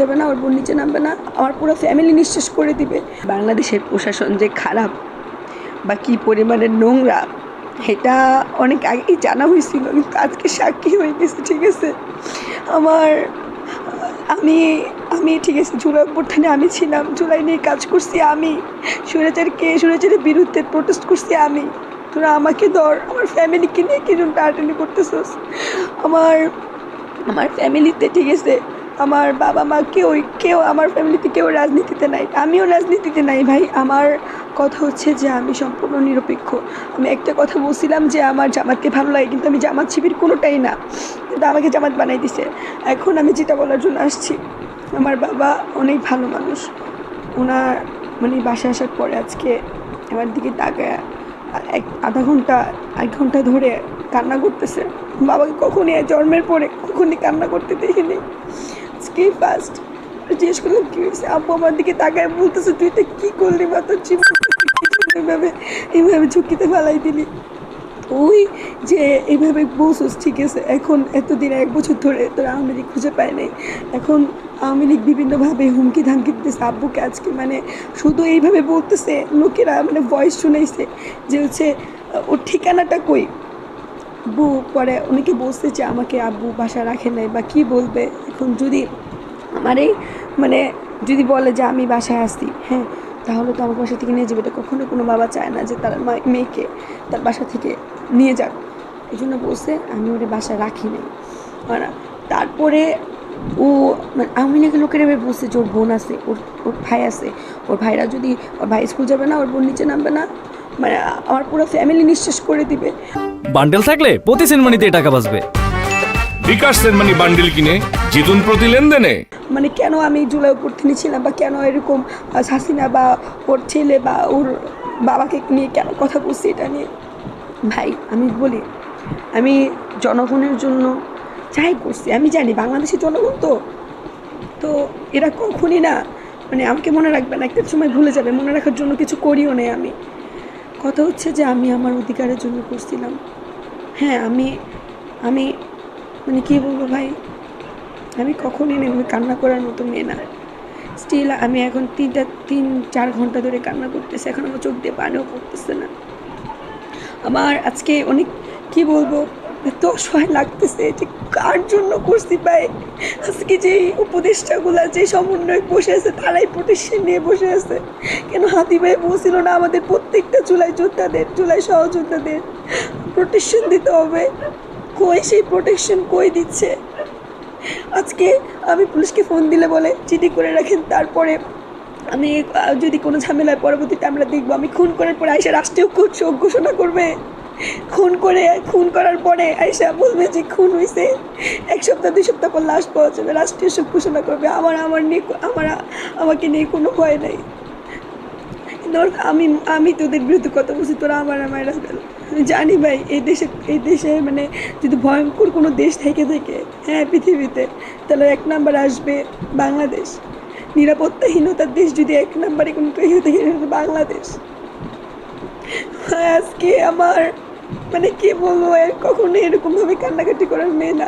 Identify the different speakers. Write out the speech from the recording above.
Speaker 1: যাবে না, ওর বোন নিচে নামবে না, আমার পুরো ফ্যামিলি নিঃশেষ করে দিবে। বাংলাদেশের প্রশাসন যে খারাপ বা কী পরিমাণের নোংরা এটা অনেক আগেই জানা হয়েছিল, কিন্তু আজকে সাক্ষী হয়ে গেছে। ঠিক আছে, আমার আমি আমি ঠিক আছে, জুলাই অভ্যুত্থানে আমি ছিলাম, জুলাই নিয়ে কাজ করছি আমি, স্বৈরাচারের বিরুদ্ধে প্রোটেস্ট করছি আমি। তোরা আমাকে ধর, আমার ফ্যামিলিকে নিয়ে কি জন্য টানাটানি করতেছস? আমার আমার ফ্যামিলিতে ঠিক আছে, আমার বাবা মা কেউ আমার ফ্যামিলিতে কেউ রাজনীতিতে নাই, আমিও রাজনীতিতে নাই ভাই। আমার কথা হচ্ছে যে আমি সম্পূর্ণ নিরপেক্ষ। আমি একটা কথা বলছিলাম যে আমার জামাতকে ভালো লাগে, কিন্তু আমি জামাত শিবির কোনোটাই না, কিন্তু আমাকে জামাত বানাই দিছে। এখন আমি যেটা বলার জন্য আসছি, আমার বাবা অনেক ভালো মানুষ। ওনার মানে বাসায় আসার পরে আজকে আমার দিকে তাকায় এক ঘন্টা ধরে কান্না করতেছে। বাবাকে কখনই জন্মের পরে কখনই কান্না করতে দেখিনি, আজকেই ফার্স্ট। জিজ্ঞেস করলাম কী হয়েছে, আব্বু আমার দিকে তাকায় বলতেছে, তুই তো কী করলি বা, তোর জীবন এইভাবে ঝুঁকিতে ফেলাই দিলি। ওই যে এইভাবে বলছিস ঠিক আছে, এখন এতদিন 1 বছর ধরে তোরা আওয়ামী লীগ খুঁজে পায় নাই, এখন আওয়ামী লীগ বিভিন্নভাবে হুমকি ধামকি দিতেছে আব্বুকে। আজকে মানে শুধু এইভাবে বলতেছে, লোকেরা মানে ভয়েস শুনেছে যে হচ্ছে ওর ঠিকানাটা কই। আব্বু পরে অনেকে বলছে যে আমাকে আব্বু বাসা রাখে নাই বা কী বলবে। এখন যদি আমার এই মানে যদি বলে যে আমি বাসায় আসি, হ্যাঁ, তাহলে তো আমার বাসা থেকে নিয়ে যাবে। এটা কখনো কোনো বাবা চায় না যে তার মেয়েকে তার বাসা থেকে নিয়ে যাক। এই জন্য বলছে আমি ওরে বাসায় রাখি নাই। তারপরে ও মানে আওয়ামী লীগের লোকেরা এবার বলছে যে ওর বোন আছে, ওর ভাই আছে, ওর ভাইরা যদি, ওর ভাই স্কুল যাবে না, ওর বোন নিচে নামবে না, মানে আমার পুরো ফ্যামিলি নিঃশেষ করে দিবে।
Speaker 2: বান্ডেল থাকলে প্রতি সেনমানিতে টাকা বাঁচবে।
Speaker 3: বিকাশ সেনমানি বান্ডেল কিনে জিতুন প্রতি লেনদেনে।
Speaker 1: মানে কেন আমি জুলাই অভ্যুত্থানে ছিলাম বা কেন এরকম হাসিনা বা ওর ছেলে বা ওর বাবাকে নিয়ে কেন কথা বলছি এটা নিয়ে, ভাই আমি বলি, আমি জনগণের জন্য যাই করছি আমি জানি, বাংলাদেশের জনগণ তো এরা কখনই না মানে আমাকে মনে রাখবে না, একটা সময় ভুলে যাবে, মনে রাখার জন্য কিছু করিও নেই আমি। কথা হচ্ছে যে আমি আমার অধিকারের জন্য করছিলাম। হ্যাঁ, আমি মানে কী বলবো ভাই, আমি কখনই নেই কান্না করার মতো মেয়ে না। স্টিল আমি এখন 3-4 ঘন্টা ধরে কান্না করতেছি, এখন আমার চোখ দিয়ে পানিও পড়তেছে না। আমার আজকে অনেক কী বলবো, এত অসহায় লাগতেছে যে কার জন্য করছি ভাই। আজকে যে উপদেষ্টাগুলা যে সমন্বয়ক বসে আছে তারাই প্রোটেকশন নিয়ে বসে আছে। কেন হাতি ভাই বলছিল না আমাদের প্রত্যেকটা জুলাই সহযোদ্ধাদের প্রোটেকশন দিতে হবে? কই সেই প্রোটেকশন কই দিচ্ছে? আজকে আমি পুলিশকে ফোন দিলে বলে চিঠি করে রাখেন, তারপরে আমি যদি কোনো ঝামেলায় পরবর্তীতে আমরা দেখবো আমি খুন করার পরে আইসা রাষ্ট্রীয় শোক ঘোষণা করবে। খুন করার পরে আইসা বলবে যে খুন হয়েছে, 1 সপ্তাহ 2 সপ্তাহ পর লাশ পাওয়া যাবে, রাষ্ট্রীয় শোক ঘোষণা করবে। আমাকে নিয়ে কোনো ভয় নেই। ধর আমি তোদের বিরুদ্ধে কথা বলছি, তোরা আমার জানি ভাই, এই দেশে মানে যদি ভয়ঙ্কর কোনো দেশ থেকে হ্যাঁ পৃথিবীতে, তাহলে 1 নাম্বার আসবে বাংলাদেশ। নিরাপত্তাহীনতার দেশ যদি 1 নাম্বারে কোনো থেকে বাংলাদেশ। আজকে আমার মানে কি বলবো, কখনো এরকমভাবে কান্নাকাটি করার মেয়ে না।